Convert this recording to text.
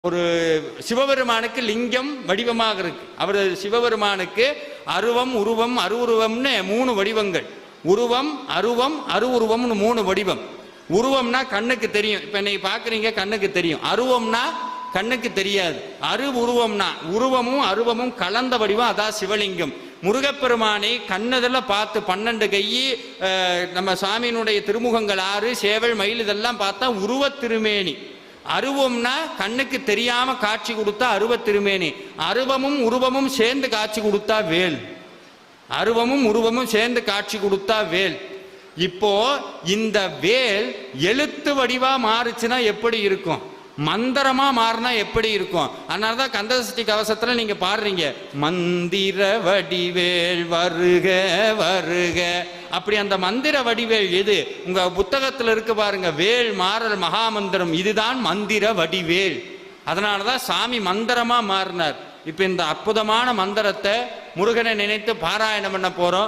ஒரு சிவபெருமானுக்கு லிங்கம் வடிவமாக இருக்கு. அவர் சிவபெருமானுக்கு அருவம், உருவம், அருவுருவம்னு 3 வடிவங்கள். உருவம், அருவம், அருவுருவம்னு 3 வடிவம். உருவம்னா கண்ணுக்கு தெரியும், இப்ப இன்னைக்கு பாக்குறீங்க கண்ணுக்கு தெரியும். அருவம்னா கண்ணுக்கு தெரியாது. உருவம்னா உருவமும் அருவமும் கலந்த வடிவம், அதான் சிவலிங்கம். முருகப்பெருமானை கண்ணதில் பார்த்து 12 கை, நம்ம சாமியினுடைய திருமுகங்கள் 6, சேவல், மயில் இதெல்லாம் பார்த்தா உருவ திருமேனி. அருவம்னா கண்ணுக்கு தெரியாம காட்சி கொடுத்தா அருவ திருமேனி. அருவமும் உருவமும் சேர்ந்து காட்சி கொடுத்தா வேல். அருவமும் உருவமும் சேர்ந்து காட்சி கொடுத்தா வேல். இப்போ இந்த வேல் எழுத்து வடிவா மாறுச்சுன்னா எப்படி இருக்கும், மந்திரமா மாறினா எப்படி இருக்கும்? அதனாலதான் கந்தசஷ்டி கவசத்துல நீங்க பாடுறீங்க, மந்திர வடிவேல் வருக வருக. அப்படி அந்த மந்திர வடிவேல் எது? உங்க புத்தகத்துல இருக்கு பாருங்க, வேல் மாறல் மகாமந்திரம், இதுதான் மந்திர வடிவேல். அதனாலதான் சாமி மந்திரமா மாறினார். இப்ப இந்த அற்புதமான மந்திரத்தை முருகனை நினைத்து பாராயணம் பண்ண போறோம்.